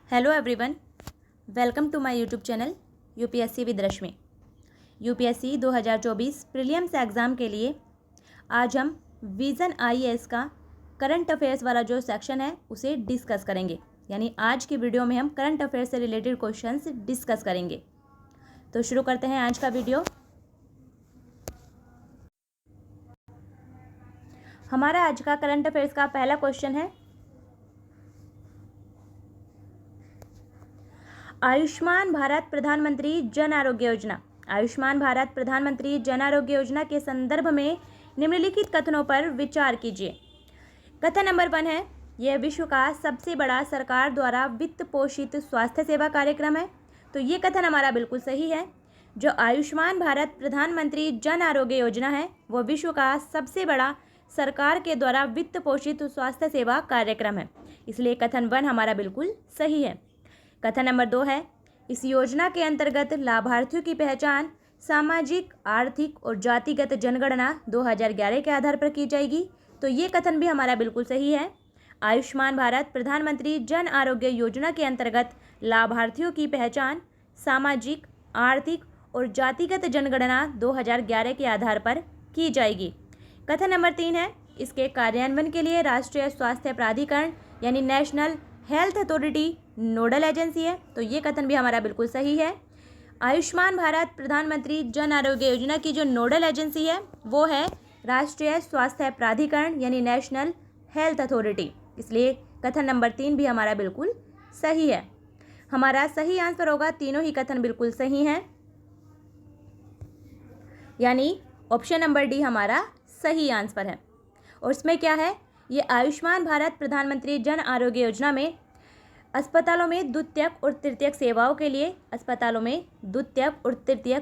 Hello everyone, welcome to my YouTube channel UPSC with Rashmi. UPSC 2024 prelims exam के लिए आज हम विज़न आईएएस का करंट अफेयर्स वाला जो सेक्शन है उसे डिस्कस करेंगे। यानी आज की वीडियो में हम करंट अफेयर्स से रिलेटेड क्वेश्चंस डिस्कस करेंगे। तो शुरू करते हैं आज का वीडियो। हमारा आज का करंट अफेयर्स का पहला क्वेश्चन है, आयुष्मान भारत प्रधानमंत्री जन आरोग्य योजना। आयुष्मान भारत प्रधानमंत्री जन आरोग्य योजना के संदर्भ में निम्नलिखित कथनों पर विचार कीजिए। कथन नंबर 1 है, यह विश्व का सबसे बड़ा सरकार द्वारा वित्त पोषित स्वास्थ्य सेवा कार्यक्रम है। तो ये कथन हमारा बिल्कुल सही है। जो आयुष्मान भारत प्रधानमंत्री जन आरोग्य योजना है वह विश्व का सबसे बड़ा सरकार के द्वारा वित्त पोषित स्वास्थ्य सेवा कार्यक्रम है, इसलिए कथन 1 हमारा बिल्कुल सही है। कथन नंबर 2 है, इस योजना के अंतर्गत लाभार्थियों की पहचान सामाजिक, आर्थिक और जातिगत जनगणना 2011 के आधार पर की जाएगी। तो ये कथन भी हमारा बिल्कुल सही है। आयुष्मान भारत प्रधानमंत्री जन आरोग्य योजना के अंतर्गत लाभार्थियों की पहचान सामाजिक, आर्थिक और जातिगत जनगणना 2011 के आधार पर की जाएगी। कथन नंबर 3 है, इसके कार्यान्वयन के लिए राष्ट्रीय स्वास्थ्य प्राधिकरण यानी national health authority nodal agency है। तो ये कथन भी हमारा बिल्कुल सही है। आयुष्मान भारत प्रधानमंत्री जन आरोग्य योजना की जो नोडल एजेंसी है वो है राष्ट्रीय स्वास्थ्य प्राधिकरण यानी नेशनल हेल्थ अथॉरिटी, इसलिए कथन नंबर 3 भी हमारा बिल्कुल सही है। हमारा सही आंसर होगा, तीनों ही कथन बिल्कुल सही हैं, यानी ऑप्शन नंबर डी हमारा सही आंसर है। और इसमें क्या है, ये आयुष्मान भारत प्रधानमंत्री जन आरोग्य योजना में अस्पतालों में द्वितीयक और तृतीयक सेवाओं के लिए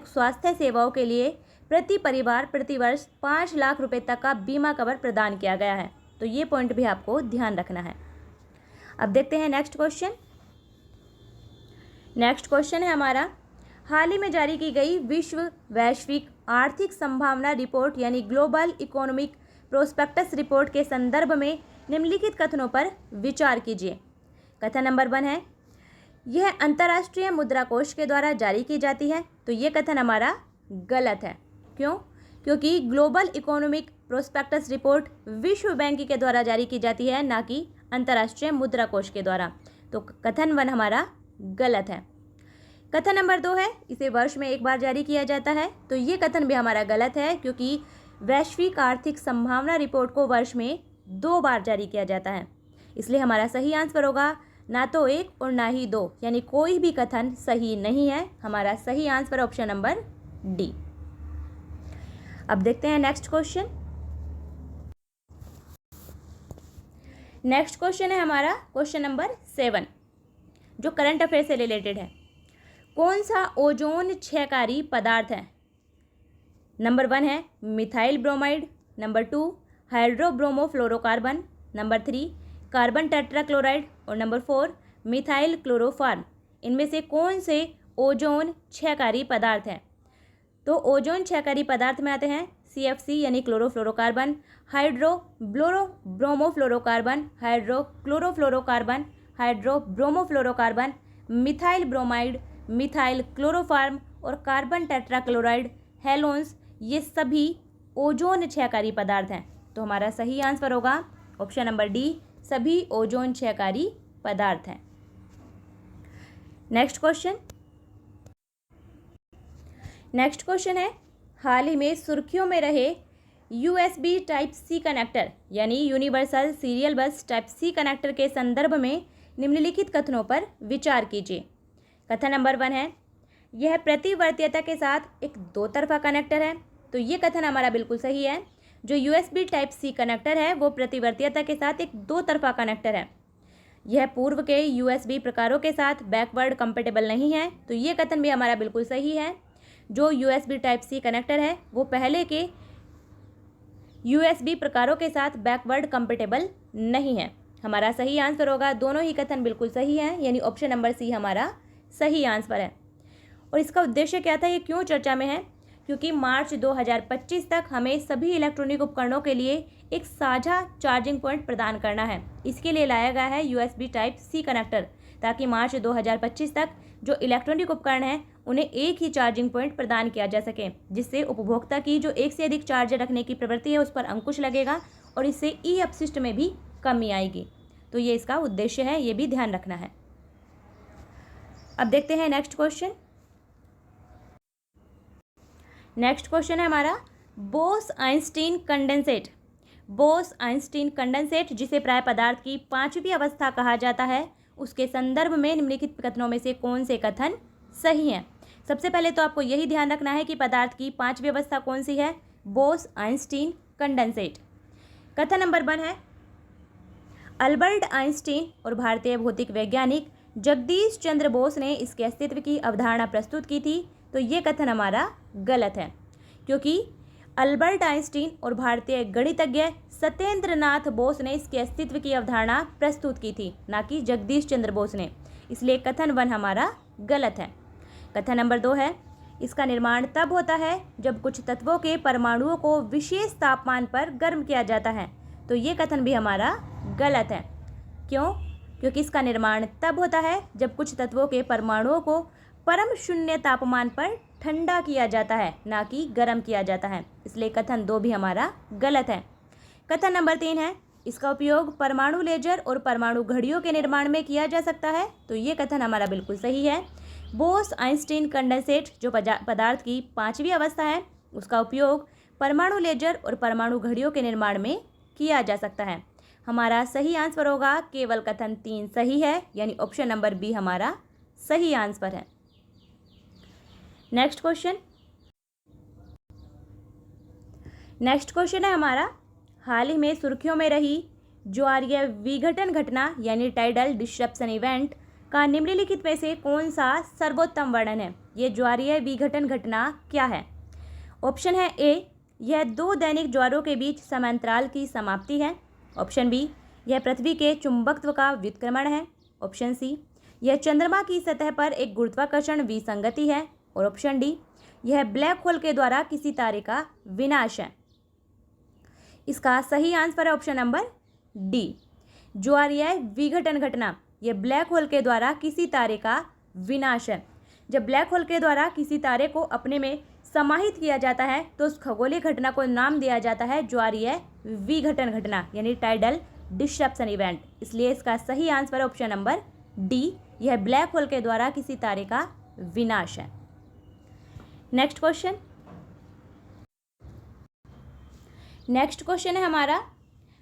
स्वास्थ्य सेवाओं के लिए प्रति परिवार प्रतिवर्ष 5 लाख रुपए तक का बीमा कवर प्रदान किया गया है। तो ये पॉइंट भी आपको ध्यान रखना है। अब देखते हैं नेक्स्ट क्वेश्चन। नेक्स्ट क्वेश्चन है हमारा, हाल ही में जारी की गई विश्व वैश्विक आर्थिक संभावना रिपोर्ट यानी ग्लोबल इकोनॉमिक प्रोस्पेक्टस रिपोर्ट के संदर्भ में निम्नलिखित कथनों पर विचार कीजिए। कथन नंबर 1 है, यह अंतर्राष्ट्रीय मुद्रा कोष के द्वारा जारी की जाती है। तो ये कथन हमारा गलत है। क्यों? क्योंकि ग्लोबल इकोनॉमिक प्रोस्पेक्टस रिपोर्ट विश्व बैंक के द्वारा जारी की जाती है, ना कि अंतर्राष्ट्रीय मुद्रा कोष के द्वारा। तो कथन 1 हमारा गलत है। कथन नंबर 2 है, इसे वर्ष में एक बार जारी किया जाता है। तो ये कथन भी हमारा गलत है, क्योंकि वैश्विक आर्थिक संभावना रिपोर्ट को वर्ष में 2 बार जारी किया जाता है, इसलिए हमारा सही आंसर होगा ना तो 1 और ना ही 2, यानी कोई भी कथन सही नहीं है। हमारा सही आंसर ऑप्शन नंबर डी। अब देखते हैं नेक्स्ट क्वेश्चन। नेक्स्ट क्वेश्चन है हमारा क्वेश्चन नंबर 7, जो करंट अफेयर से रिलेटेड है। कौन सा ओजोन क्षयकारी पदार्थ है? नंबर 1 है methyl bromide, number 2 hydrobromofluorocarbon, number 3 carbon tetrachloride और नंबर 4 मिथाइल क्लोरोफॉर्म। इनमें से कौन से ओजोन क्षयकारी पदार्थ हैं? तो ओजोन क्षयकारी पदार्थ में आते हैं CFC यानी chlorofluorocarbon, hydrobromofluorocarbon, hydrochlorofluorocarbon, hydrobromofluorocarbon, methyl bromide, methyl chloroform और कार्बन टेट्राक्लोराइड हेलोन्स, ये सभी ओजोन क्षयकारी पदार्थ हैं। तो हमारा सही आंसर होगा ऑप्शन नंबर डी, सभी ओजोन क्षयकारी पदार्थ हैं। नेक्स्ट क्वेश्चन है, हाल ही में सुर्खियों में रहे USB टाइप C कनेक्टर यानी यूनिवर्सल सीरियल बस टाइप C कनेक्टर के संदर्भ में निम्नलिखित कथनों पर विचार कीजिए। कथन नंबर 1 है, यह प्रतिवर्तीयता के साथ एक 2 तरफा कनेक्टर है। तो ये कथन हमारा बिल्कुल सही है। जो USB टाइप C कनेक्टर है वो प्रतिवर्तीयता के साथ एक 2 तरफा कनेक्टर है। यह पूर्व के USB प्रकारों के साथ बैकवर्ड कंपेटेबल नहीं है। तो ये कथन भी हमारा बिल्कुल सही है। जो USB टाइप C कनेक्टर है वो पहले के USB प्रकारों के साथ बैकवर्ड कंपेटेबल नहीं है। हमारा सही आंसर होगा, दोनों ही कथन बिल्कुल सही हैं, यानी ऑप्शन नंबर C हमारा सही आंसर है। और इसका उद्देश्य क्या था, ये क्यों चर्चा में है? क्योंकि मार्च 2025 तक हमें सभी इलेक्ट्रॉनिक उपकरणों के लिए एक साझा चार्जिंग पॉइंट प्रदान करना है। इसके लिए लाया गया है USB टाइप C कनेक्टर, ताकि मार्च 2025 तक जो इलेक्ट्रॉनिक उपकरण हैं उन्हें एक ही चार्जिंग पॉइंट प्रदान किया जा सके, जिससे उपभोक्ता की जो एक से अधिक चार्जर रखने की प्रवृत्ति है उस पर अंकुश लगेगा और इससे ई अपशिष्ट में भी कमी आएगी। तो ये इसका उद्देश्य है, ये भी ध्यान रखना है। अब देखते हैं नेक्स्ट क्वेश्चन। नेक्स्ट क्वेश्चन है हमारा बोस-आइंस्टीन कंडेंसेट। बोस-आइंस्टीन कंडेंसेट, जिसे प्राय पदार्थ की पांचवी अवस्था कहा जाता है, उसके संदर्भ में निम्नलिखित कथनों में से कौन से कथन सही हैं? सबसे पहले तो आपको यही ध्यान रखना है कि पदार्थ की पांचवी अवस्था कौन सी है, बोस-आइंस्टीन कंडेंसेट। कथन नंबर 1 है अल्बर्ट आइंस्टीन और भारतीय भौतिक वैज्ञानिक जगदीश चंद्र बोस ने इसके अस्तित्व की अवधारणा प्रस्तुत की थी। तो ये कथन हमारा गलत है, क्योंकि अल्बर्ट आइंस्टीन और भारतीय गणितज्ञ सत्येंद्र नाथ बोस ने इसके अस्तित्व की अवधारणा प्रस्तुत की थी, ना कि जगदीश चंद्र बोस ने। इसलिए कथन 1 हमारा गलत है। कथन नंबर 2 है इसका निर्माण तब होता है जब कुछ तत्वों के परमाणुओं को विशेष तापमान पर गर्म किया जाता है। तो ये कथन भी हमारा गलत है। क्यों? क्योंकि इसका निर्माण तब होता है जब कुछ तत्वों के परमाणुओं को परम शून्य तापमान पर ठंडा किया जाता है, ना कि गर्म किया जाता है। इसलिए कथन 2 भी हमारा गलत है। कथन नंबर 3 है इसका उपयोग परमाणु लेजर और परमाणु घड़ियों के निर्माण में किया जा सकता है। तो ये कथन हमारा बिल्कुल सही है। बोस-आइंस्टीन कंडेंसेट जो पदार्थ की पांचवी अवस्था है, उसका उपयोग परमाणु लेजर और परमाणु घड़ियों के निर्माण में किया जा सकता है। हमारा सही आंसर होगा केवल कथन 3 सही है, यानी ऑप्शन नंबर बी हमारा सही आंसर है। नेक्स्ट क्वेश्चन है हमारा हाल ही में सुर्खियों में रही ज्वारीय विघटन घटना यानी टाइडल डिस्रप्शन इवेंट का निम्नलिखित में से कौन सा सर्वोत्तम वर्णन है? ये ज्वारीय विघटन घटना क्या है? ऑप्शन है ए, यह 2 दैनिक ज्वारों के बीच समांतराल की समाप्ति है। ऑप्शन बी, यह पृथ्वी के चुंबकत्व का व्युत्क्रमण है। ऑप्शन सी, यह चंद्रमा की सतह पर एक गुरुत्वाकर्षण विसंगति है। और ऑप्शन डी, यह ब्लैक होल के द्वारा किसी तारे का विनाश है। इसका सही आंसर है ऑप्शन नंबर डी, ज्वारीय विघटन घटना। यह ब्लैक होल के द्वारा किसी तारे का विनाश है। जब ब्लैक होल के द्वारा किसी तारे को अपने में समाहित किया जाता है तो उस खगोलीय घटना को नाम दिया जाता है ज्वारीय विघटन घटना, यानी टाइडल डिस्रप्शन इवेंट। इसलिए इसका सही आंसर है ऑप्शन नंबर डी, यह ब्लैक होल के द्वारा किसी तारे का विनाश है। नेक्स्ट क्वेश्चन है हमारा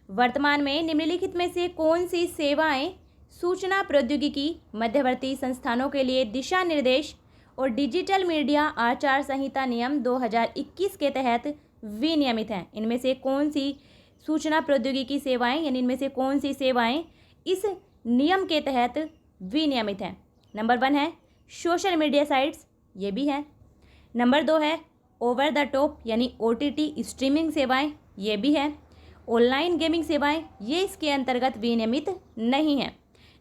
वर्तमान में निम्नलिखित में से कौन सी सेवाएं सूचना प्रौद्योगिकी मध्यवर्ती संस्थानों के लिए दिशा निर्देश और डिजिटल मीडिया आचार संहिता नियम 2021 के तहत विनियमित हैं? इनमें से कौन सी सूचना प्रौद्योगिकी सेवाएं, यानी इनमें से कौन सी सेवाएं इस नियम के तहत विनियमित हैं? नंबर 1 है सोशल मीडिया साइट्स, ये भी है। नंबर 2 है ओवर द टॉप यानी OTT स्ट्रीमिंग सेवाएं, ये भी है। ऑनलाइन गेमिंग सेवाएं, ये इसके अंतर्गत विनियमित नहीं है।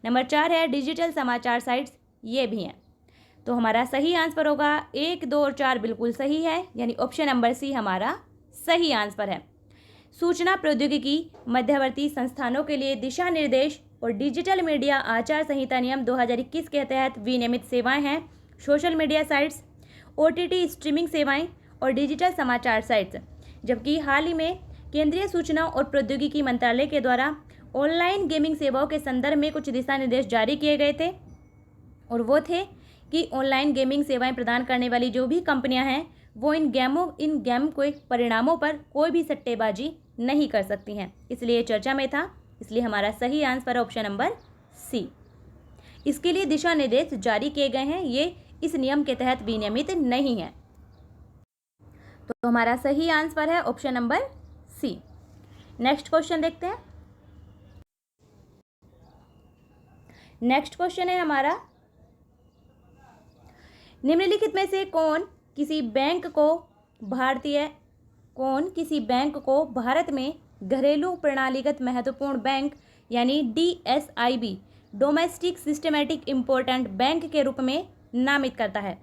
नंबर 4 है डिजिटल समाचार साइट्स, ये भी हैं। तो हमारा सही आंसर होगा 1, 2 और 4 बिल्कुल सही है, यानी ऑप्शन नंबर सी हमारा सही आंसर है। सूचना प्रौद्योगिकी मध्यवर्ती संस्थानों के लिए दिशा निर्देश और डिजिटल मीडिया आचार संहिता नियम 2021 के तहत विनियमित सेवाएं हैं social media sites, OTT streaming सेवाएं और डिजिटल समाचार साइट्स। जबकि हाल ही में केंद्रीय सूचना और प्रौद्योगिकी मंत्रालय के द्वारा ऑनलाइन गेमिंग सेवाओं के संदर्भ में कुछ दिशा निर्देश जारी किए गए थे, और वो थे कि ऑनलाइन गेमिंग सेवाएं प्रदान करने वाली जो भी कंपनियां हैं वो इन गेम के परिणामों पर कोई भी सट्टेबाजी नहीं कर सकती हैं। इसलिए चर्चा में था, इसलिए हमारा सही आंसर ऑप्शन नंबर सी। इसके लिए दिशा निर्देश जारी किए गए हैं, ये इस नियम के तहत विनियमित नहीं है। तो हमारा सही आंसर है option number C. Next question देखते हैं। नेक्स्ट क्वेश्चन है हमारा निम्नलिखित में से कौन किसी बैंक को भारत में घरेलू प्रणालीगत महत्वपूर्ण बैंक यानी DSIB domestic systematic important bank के रूप में नामित करता है?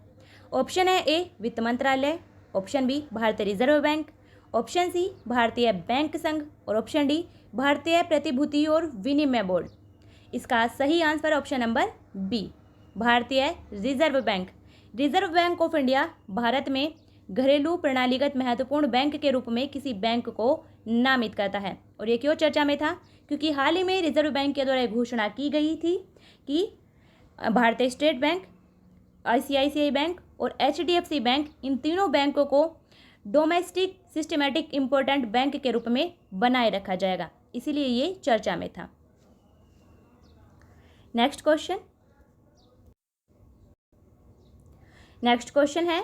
ऑप्शन है ए वित्त मंत्रालय, ऑप्शन बी भारतीय रिजर्व बैंक, ऑप्शन सी भारतीय बैंक संघ और ऑप्शन डी भारतीय प्रतिभूति और विनिमय बोर्ड। इसका सही आंसर ऑप्शन नंबर बी, भारतीय reserve bank. Reserve bank of India Bharat में घरेलू प्रणालीगत महत्वपूर्ण बैंक के रूप में किसी बैंक को नामित करता है। और ये क्यों चर्चा में था? क्योंकि हाल ही में रिजर्व बैंक के द्वारा घोषणा की गई थी कि भारतीय स्टेट बैंक, ICICI बैंक और HDFC बैंक, इन तीनों बैंकों को डोमेस्टिक सिस्टमैटिक इम्पोर्टेंट बैंक के रूप में बनाए रखा जाएगा, इसीलिए ये चर्चा में था। नेक्स्ट क्वेश्चन है,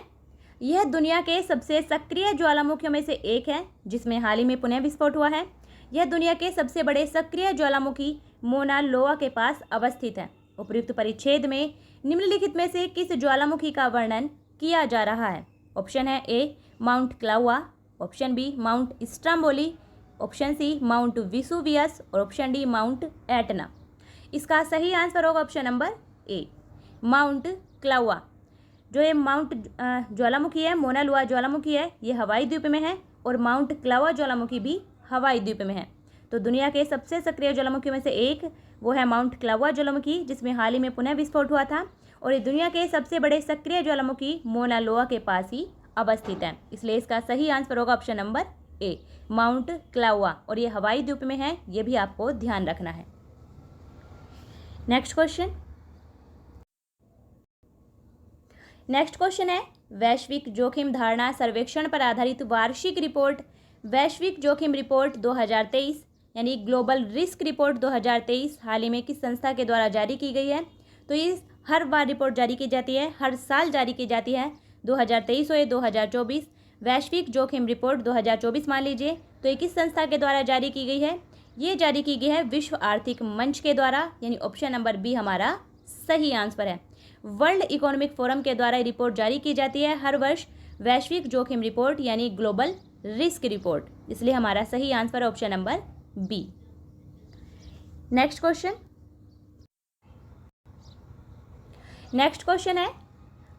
यह दुनिया के सबसे सक्रिय ज्वालामुखियों में से एक है जिसमें हाल ही में पुनः विस्फोट हुआ है। यह दुनिया के सबसे बड़े सक्रिय ज्वालामुखी मोना लोआ के पास अवस्थित है। उपयुक्त परिच्छेद में निम्नलिखित में से किस ज्वालामुखी का वर्णन किया जा रहा है? ऑप्शन है A mount Kilauea, option B mount Stromboli, option C mount Vesuvius और ऑप्शन डी माउंट एटना। इसका सही आंसर होगा option number A, mount Kilauea. जो ये माउंट ज्वालामुखी है, मोना लोआ ज्वालामुखी है, ये हवाई द्वीप में है और माउंट क्लाउआ ज्वालामुखी भी हवाई द्वीप में है। तो दुनिया के सबसे सक्रिय ज्वालामुखी में से एक वो है माउंट क्लाउआ ज्वालामुखी, जिसमें हाल ही में पुनः विस्फोट हुआ था। और ये दुनिया के सबसे बड़े सक्रिय ज्वालामुखी मोना लोआ के पास ही अवस्थित है, इसलिए इसका सही आंसर होगा ऑप्शन नंबर ए, माउंट क्लाउआ। और ये हवाई द्वीप में है, ये भी आपको ध्यान रखना है। नेक्स्ट क्वेश्चन है, वैश्विक जोखिम धारणा सर्वेक्षण पर आधारित वार्षिक रिपोर्ट वैश्विक जोखिम रिपोर्ट 2023 यानी ग्लोबल रिस्क रिपोर्ट 2023 हाल ही में किस संस्था के द्वारा जारी की गई है? तो ये हर बार रिपोर्ट जारी की जाती है, हर साल जारी की जाती है, 2023 हो या 2024। वैश्विक जोखिम रिपोर्ट 2024 मान लीजिए। तो ये किस संस्था के द्वारा जारी की गई है? ये जारी की गई है विश्व आर्थिक मंच के द्वारा, यानी ऑप्शन नंबर बी हमारा सही आंसर है। वर्ल्ड इकोनॉमिक फोरम के द्वारा ये रिपोर्ट जारी की जाती है हर वर्ष, वैश्विक जोखिम रिपोर्ट यानी ग्लोबल रिस्क रिपोर्ट, इसलिए हमारा सही आंसर है option number B. Next question है,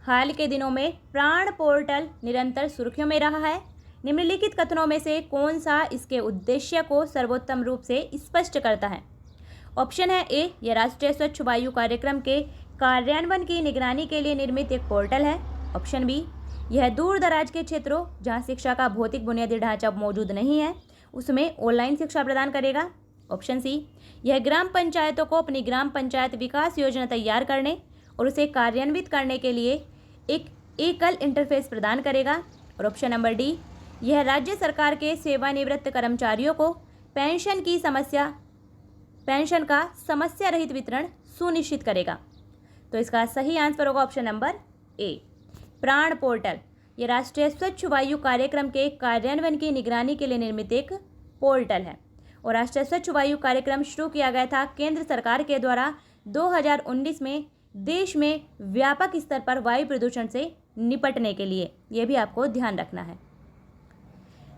हाल के दिनों में प्राण पोर्टल निरंतर सुर्खियों में रहा है। निम्नलिखित कथनों में से कौन सा इसके उद्देश्य को सर्वोत्तम रूप से स्पष्ट करता है? ऑप्शन है ए, यह राष्ट्रीय स्वच्छ वायु कार्यक्रम के कार्यान्वयन की निगरानी के लिए निर्मित एक पोर्टल है। ऑप्शन बी, यह दूर दराज के क्षेत्रों जहां शिक्षा का भौतिक बुनियादी ढांचा मौजूद नहीं है उसमें ऑनलाइन शिक्षा प्रदान करेगा। ऑप्शन सी, यह ग्राम पंचायतों को अपनी ग्राम पंचायत विकास योजना तैयार करने और उसे कार्यान्वित करने के लिए एक एकल इंटरफेस प्रदान करेगा। और ऑप्शन नंबर डी, यह राज्य सरकार के सेवानिवृत्त कर्मचारियों को पेंशन का समस्या रहित वितरण सुनिश्चित करेगा। तो इसका सही आंसर होगा ऑप्शन नंबर ए, प्राण पोर्टल। ये राष्ट्रीय स्वच्छ वायु कार्यक्रम के कार्यान्वयन की निगरानी के लिए निर्मित एक पोर्टल है। और राष्ट्रीय स्वच्छ वायु कार्यक्रम शुरू किया गया था केंद्र सरकार के द्वारा 2019 में देश में व्यापक स्तर पर वायु प्रदूषण से निपटने के लिए, यह भी आपको ध्यान रखना है।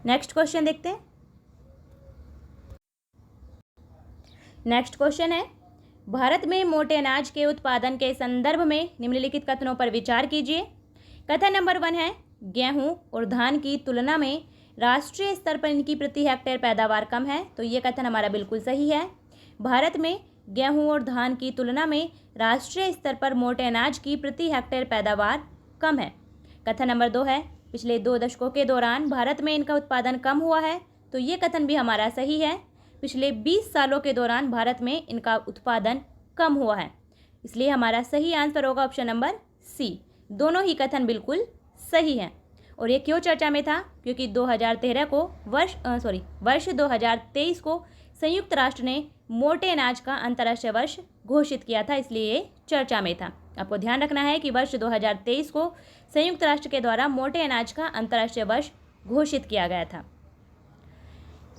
नेक्स्ट क्वेश्चन देखते हैं। नेक्स्ट क्वेश्चन है, भारत में मोटे अनाज के उत्पादन के संदर्भ में निम्नलिखित कथनों पर विचार कीजिए। कथन नंबर 1 है, गेहूं और धान की तुलना में राष्ट्रीय स्तर पर इनकी प्रति हेक्टेयर पैदावार कम है। तो ये कथन हमारा बिल्कुल सही है। भारत में गेहूं और धान की तुलना में राष्ट्रीय स्तर पर मोटे अनाज की प्रति हेक्टेयर पैदावार कम है। कथन नंबर 2 है, पिछले 2 दशकों के दौरान भारत में इनका उत्पादन कम हुआ है। तो ये कथन भी हमारा सही है। पिछले 20 सालों के दौरान भारत में इनका उत्पादन कम हुआ है, इसलिए हमारा सही आंसर होगा ऑप्शन नंबर सी। दोनों ही कथन बिल्कुल सही हैं। और ये क्यों चर्चा में था? क्योंकि 2013 को वर्ष 2023 को संयुक्त राष्ट्र ने मोटे अनाज का अंतर्राष्ट्रीय वर्ष घोषित किया था, इसलिए ये चर्चा में था। आपको ध्यान रखना है कि वर्ष 2023 को संयुक्त राष्ट्र के द्वारा मोटे अनाज का अंतर्राष्ट्रीय वर्ष घोषित किया गया था।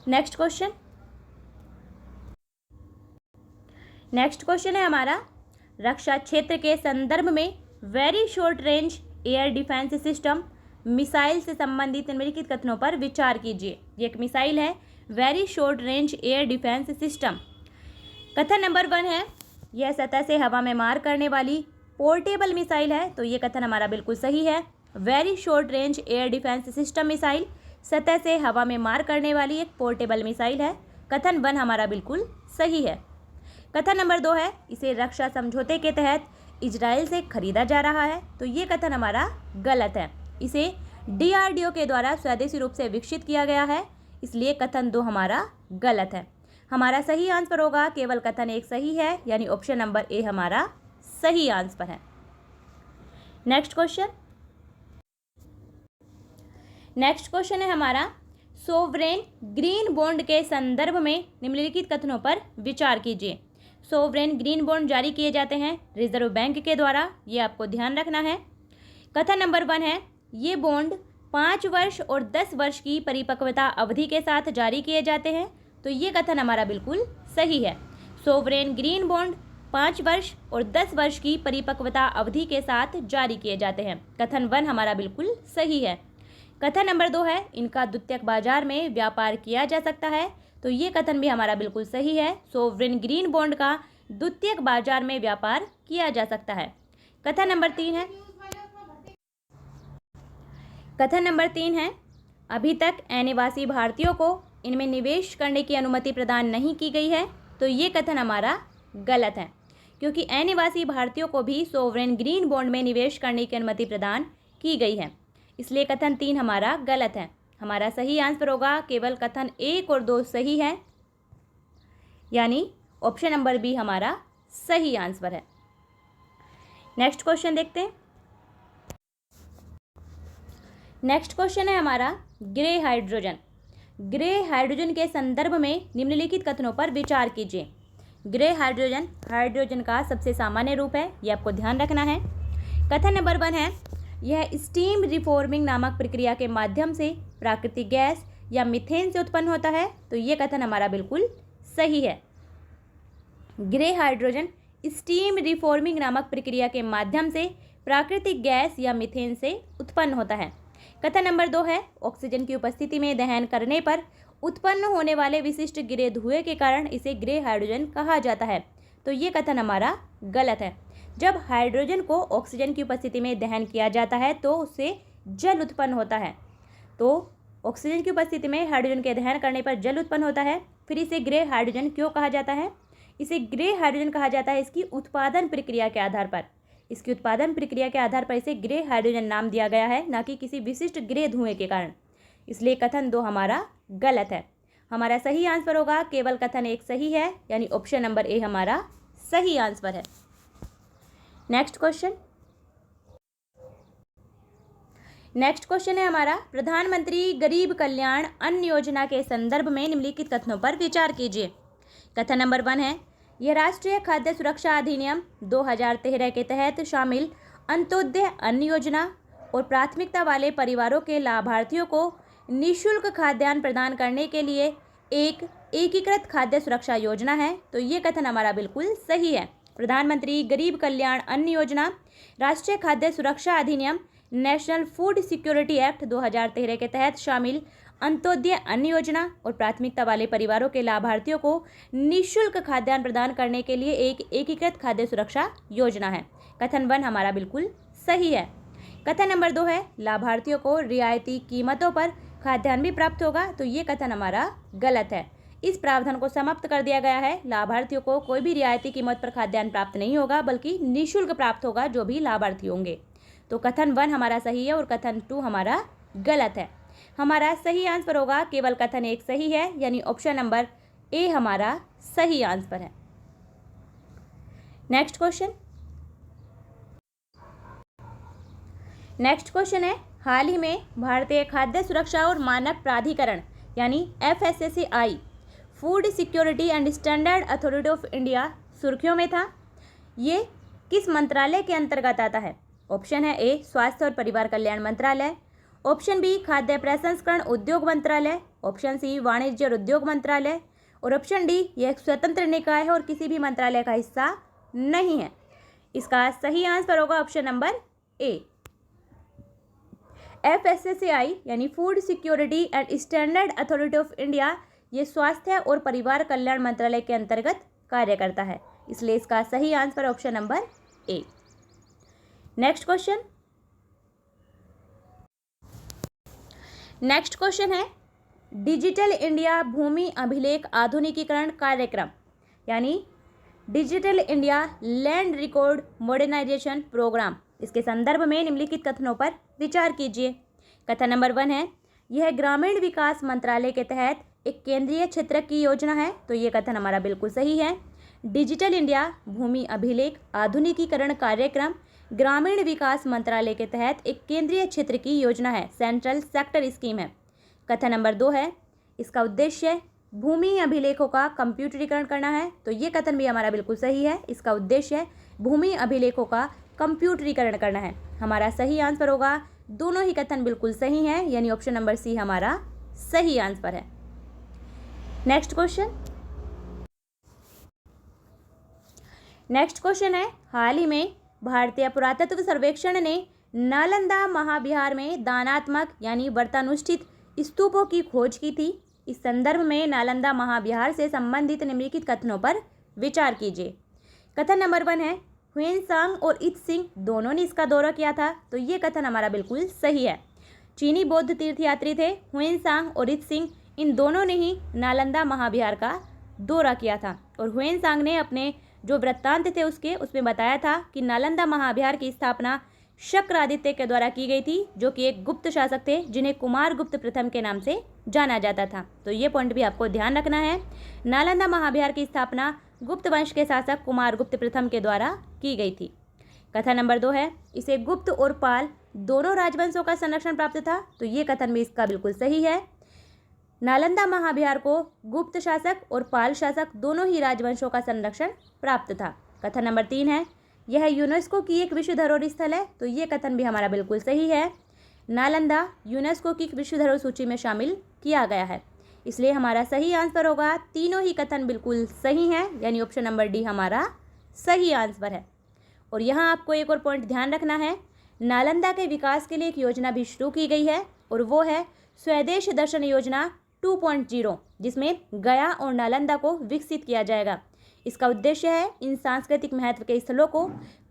नेक्स्ट क्वेश्चन है हमारा, रक्षा क्षेत्र के संदर्भ में very short range air defence system missile से संबंधित निम्नलिखित कथनों पर विचार कीजिए। ये एक मिसाइल है, very short range air defence system. कथन नंबर 1 है, यह सतह से हवा में मार करने वाली पोर्टेबल मिसाइल है। तो ये कथन हमारा बिल्कुल सही है। Very short range air defence system missile, सतह से हवा में मार करने वाली एक पोर्टेबल मिसाइल है। कथन 1 हमारा बिल्कुल सही है। कथन नंबर 2 है, इसे रक्षा समझौते के तहत इजराइल से खरीदा जा रहा है। तो ये कथन हमारा गलत है। इसे DRDO के द्वारा स्वदेशी रूप से विकसित किया गया है, इसलिए कथन 2 हमारा गलत है। हमारा सही आंसर होगा केवल कथन 1 सही है, यानी ऑप्शन नंबर ए हमारा सही आंसर है। नेक्स्ट क्वेश्चन है हमारा, सोवरेन ग्रीन बॉन्ड के संदर्भ में निम्नलिखित कथनों पर विचार कीजिए। सोवरेन ग्रीन बॉन्ड जारी किए जाते हैं रिजर्व बैंक के द्वारा, ये आपको ध्यान रखना है। कथन नंबर 1 है, ये बॉन्ड 5 वर्ष और 10 वर्ष की परिपक्वता अवधि के साथ जारी किए जाते हैं। तो ये कथन हमारा बिल्कुल सही है। सोवरेन ग्रीन बॉन्ड 5 वर्ष और 10 वर्ष की परिपक्वता अवधि के साथ जारी किए जाते हैं। कथन 1 हमारा बिल्कुल सही है। कथन नंबर 2 है, इनका द्वितीयक बाजार में व्यापार किया जा सकता है। तो ये कथन भी हमारा बिल्कुल सही है। सोवरेन ग्रीन बॉन्ड का द्वितीयक बाजार में व्यापार किया जा सकता है। कथन नंबर 3 है, अभी तक अनिवासी भारतीयों को इनमें निवेश करने की अनुमति प्रदान नहीं की गई है। तो ये कथन हमारा गलत है, क्योंकि अनिवासी भारतीयों को भी सोवरेन ग्रीन बॉन्ड में निवेश करने की अनुमति प्रदान की गई है, इसलिए कथन 3 हमारा गलत है। हमारा सही आंसर होगा केवल कथन 1 और 2 सही है, यानी ऑप्शन नंबर बी हमारा सही आंसर है। नेक्स्ट क्वेश्चन देखते हैं। नेक्स्ट क्वेश्चन है हमारा, ग्रे हाइड्रोजन। ग्रे हाइड्रोजन के संदर्भ में निम्नलिखित कथनों पर विचार कीजिए। ग्रे हाइड्रोजन हाइड्रोजन का सबसे सामान्य रूप है, यह आपको ध्यान रखना है। कथन नंबर 1 है, यह स्टीम रिफॉर्मिंग नामक प्रक्रिया के माध्यम से प्राकृतिक गैस या मीथेन से उत्पन्न होता है। तो ये कथन हमारा बिल्कुल सही है। ग्रे हाइड्रोजन स्टीम रिफॉर्मिंग नामक प्रक्रिया के माध्यम से प्राकृतिक गैस या मीथेन से उत्पन्न होता है। कथन नंबर 2 है, ऑक्सीजन की उपस्थिति में दहन करने पर उत्पन्न होने वाले विशिष्ट ग्रे धुएं के कारण इसे ग्रे हाइड्रोजन कहा जाता है। तो ये कथन हमारा गलत है। जब हाइड्रोजन को ऑक्सीजन की उपस्थिति में दहन किया जाता है तो उससे जल उत्पन्न होता है। तो ऑक्सीजन की उपस्थिति में हाइड्रोजन के दहन करने पर जल उत्पन्न होता है। फिर इसे ग्रे हाइड्रोजन क्यों कहा जाता है? इसे ग्रे हाइड्रोजन कहा जाता है इसकी उत्पादन प्रक्रिया के आधार पर। इसकी उत्पादन प्रक्रिया के आधार पर इसे ग्रे हाइड्रोजन नाम दिया गया है, ना कि किसी विशिष्ट ग्रे धुएं के कारण। इसलिए कथन 2 हमारा गलत है। हमारा सही आंसर होगा केवल कथन 1 सही है, यानी ऑप्शन नंबर ए हमारा सही आंसर है। नेक्स्ट क्वेश्चन है हमारा, प्रधानमंत्री गरीब कल्याण अन्न योजना के संदर्भ में निम्नलिखित कथनों पर विचार कीजिए। कथन नंबर 1 है, यह राष्ट्रीय खाद्य सुरक्षा अधिनियम 2013 के तहत शामिल अंत्योदय अन्न योजना और प्राथमिकता वाले परिवारों के लाभार्थियों को निःशुल्क खाद्यान्न प्रदान करने के लिए एक एकीकृत खाद्य सुरक्षा योजना है। तो ये कथन हमारा बिल्कुल सही है। प्रधानमंत्री गरीब कल्याण अन्न योजना राष्ट्रीय खाद्य सुरक्षा अधिनियम नेशनल फूड सिक्योरिटी एक्ट 2013 के तहत शामिल अंत्योदय अन्न योजना और प्राथमिकता वाले परिवारों के लाभार्थियों को निःशुल्क खाद्यान्न प्रदान करने के लिए एक एकीकृत खाद्य सुरक्षा योजना है। कथन 1 हमारा बिल्कुल सही है। कथन नंबर 2 है, लाभार्थियों को रियायती कीमतों पर खाद्यान्न भी प्राप्त होगा। तो ये कथन हमारा गलत है। इस प्रावधान को समाप्त कर दिया गया है। लाभार्थियों को कोई भी रियायती कीमत पर खाद्यान्न प्राप्त नहीं होगा, बल्कि निःशुल्क प्राप्त होगा जो भी लाभार्थी होंगे। तो कथन 1 हमारा सही है और कथन 2 हमारा गलत है। हमारा सही आंसर होगा केवल कथन 1 सही है, यानी ऑप्शन नंबर ए हमारा सही आंसर है। नेक्स्ट क्वेश्चन है, हाल ही में भारतीय खाद्य सुरक्षा और मानक प्राधिकरण यानी FSSAI food security and standard authority of India सुर्खियों में था। ये किस मंत्रालय के अंतर्गत आता है? ऑप्शन है ए स्वास्थ्य और परिवार कल्याण मंत्रालय, ऑप्शन बी खाद्य प्रसंस्करण उद्योग मंत्रालय, ऑप्शन सी वाणिज्य और उद्योग मंत्रालय और ऑप्शन डी यह एक स्वतंत्र निकाय है और किसी भी मंत्रालय का हिस्सा नहीं है। इसका सही आंसर होगा ऑप्शन नंबर ए। FSSAI यानी food security and standard authority of India ये स्वास्थ्य और परिवार कल्याण मंत्रालय के अंतर्गत कार्य करता है, इसलिए इसका सही answer option number A. Next next question है डिजिटल इंडिया भूमि अभिलेख आधुनिकीकरण कार्यक्रम, यानी digital India land record modernisation programme, इसके संदर्भ में निम्नलिखित कथनों पर विचार कीजिए। कथन नंबर 1 है यह ग्रामीण विकास मंत्रालय के तहत एक केंद्रीय क्षेत्र की योजना है, तो ये कथन हमारा बिल्कुल सही है। डिजिटल इंडिया भूमि अभिलेख आधुनिकीकरण कार्यक्रम ग्रामीण विकास मंत्रालय के तहत एक केंद्रीय क्षेत्र की योजना है, सेंट्रल सेक्टर स्कीम है। कथन नंबर 2 है इसका उद्देश्य भूमि अभिलेखों का कंप्यूटरीकरण करना है, तो ये कथन भी हमारा बिल्कुल सही है। इसका उद्देश्य भूमि अभिलेखों का कंप्यूटरीकरण करना है। हमारा सही आंसर होगा, दोनों ही कथन बिल्कुल सही हैं, यानी ऑप्शन नंबर सी हमारा सही आंसर है। नेक्स्ट क्वेश्चन है हाल ही में भारतीय पुरातत्व सर्वेक्षण ने नालंदा महाविहार में दानात्मक यानी व्रतानुष्ठित स्तूपों की खोज की थी। इस संदर्भ में नालंदा महाविहार से संबंधित निम्नलिखित कथनों पर विचार कीजिए। कथन नंबर 1 है ह्वेनसांग और इत सिंह दोनों ने इसका दौरा किया था, तो ये कथन हमारा बिल्कुल सही है। चीनी बौद्ध तीर्थयात्री थे ह्वेनसांग और इत सिंह, इन दोनों ने ही नालंदा महाविहार का दौरा किया था। और ह्वेनसांग ने अपने जो वृत्तांत थे उसमें बताया था कि नालंदा महाविहार की स्थापना शक्रादित्य के द्वारा की गई थी, जो कि एक गुप्त शासक थे जिन्हें कुमारगुप्त प्रथम के नाम से जाना जाता था। तो ये पॉइंट भी आपको ध्यान रखना है। नालंदा महाविहार की स्थापना गुप्त वंश के शासक कुमारगुप्त प्रथम के द्वारा की गई थी। कथन नंबर 2 है इसे गुप्त और पाल दोनों राजवंशों का संरक्षण प्राप्त था, तो ये कथन भी इसका बिल्कुल सही है। नालंदा महाविहार को गुप्त शासक और पाल शासक दोनों ही राजवंशों का संरक्षण प्राप्त था। कथन नंबर 3 है यह यूनेस्को की एक विश्व धरोहर स्थल है, तो ये कथन भी हमारा बिल्कुल सही है। नालंदा यूनेस्को की विश्व धरोहर सूची में शामिल किया गया है, इसलिए हमारा सही आंसर होगा। तीनों ही कथन बिल्कुल सही हैं, यानी ऑप्शन नंबर डी हमारा सही आंसर है। और यहाँ आपको एक और पॉइंट ध्यान रखना है, नालंदा के विकास के लिए एक योजना भी शुरू की गई है, और वो है स्वदेश दर्शन योजना 2.0, जिसमें गया और नालंदा को विकसित किया जाएगा। इसका उद्देश्य है इन सांस्कृतिक महत्व के स्थलों को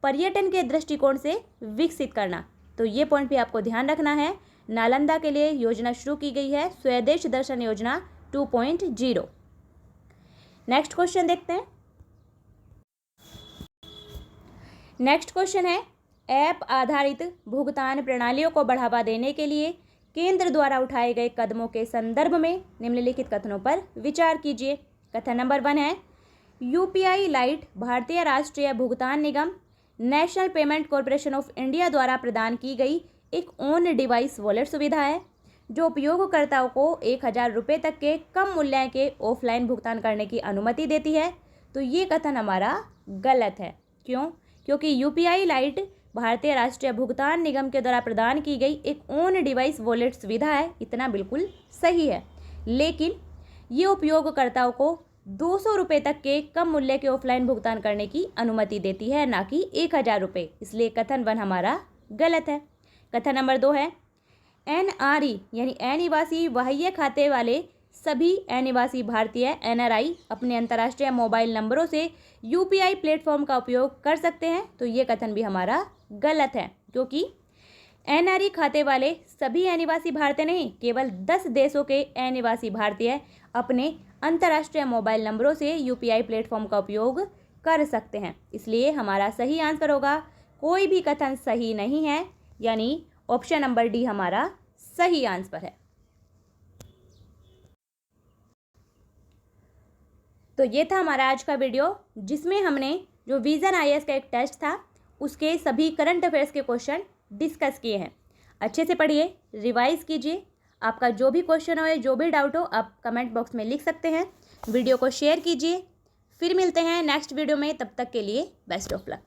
पर्यटन के दृष्टिकोण से विकसित करना, तो ये पॉइंट भी आपको ध्यान रखना है। नालंदा के लिए योजना शुरू की गई है स्वदेश दर्शन योजना 2.0। नेक्स्ट क्वेश्चन देखते हैं। नेक्स्ट क्वेश्चन है ऐप आधारित भुगतान प्रणालियों को बढ़ावा देने के लिए केंद्र द्वारा उठाए गए कदमों के संदर्भ में निम्नलिखित कथनों पर विचार कीजिए। कथन नंबर 1 है यूपीआई लाइट भारतीय राष्ट्रीय भुगतान निगम national payment corporation of India द्वारा प्रदान की गई एक ऑन डिवाइस वॉलेट सुविधा है, जो उपयोगकर्ताओं को 1000 रुपये तक के कम मूल्य के ऑफलाइन भुगतान करने की अनुमति देती है, तो ये कथन हमारा गलत है। क्यों? क्योंकि यूपीआई लाइट भारतीय राष्ट्रीय भुगतान निगम के द्वारा प्रदान की गई एक ऑन डिवाइस वॉलेट सुविधा है, इतना बिल्कुल सही है, लेकिन ये उपयोगकर्ताओं को 200 रुपये तक के कम मूल्य के ऑफलाइन भुगतान करने की अनुमति देती है, ना कि 1000 रुपये, इसलिए कथन 1 हमारा गलत है। कथन नंबर 2 है एनआरई यानी अनिवासी बाह्य खाते वाले सभी अनिवासी भारतीय एनआरआई अपने अंतर्राष्ट्रीय मोबाइल नंबरों से यूपीआई प्लेटफॉर्म का उपयोग कर सकते हैं, तो ये कथन भी हमारा गलत है, क्योंकि एनआरई खाते वाले सभी अनिवासी भारतीय नहीं, केवल 10 देशों के अनिवासी भारतीय अपने अंतर्राष्ट्रीय मोबाइल नंबरों से यूपीआई प्लेटफॉर्म का उपयोग कर सकते हैं, इसलिए हमारा सही आंसर होगा। कोई भी कथन सही नहीं है, यानी ऑप्शन नंबर डी हमारा सही आंसर है। तो ये था हमारा आज का वीडियो, जिसमें हमने जो विजन आईएएस का एक टेस्ट था उसके सभी करंट अफेयर्स के क्वेश्चन डिस्कस किए हैं। अच्छे से पढ़िए, रिवाइज कीजिए। आपका जो भी क्वेश्चन हो या जो भी डाउट हो आप कमेंट बॉक्स में लिख सकते हैं। वीडियो को शेयर कीजिए। फिर मिलते हैं नेक्स्ट वीडियो में, तब तक के लिए बेस्ट ऑफ लक।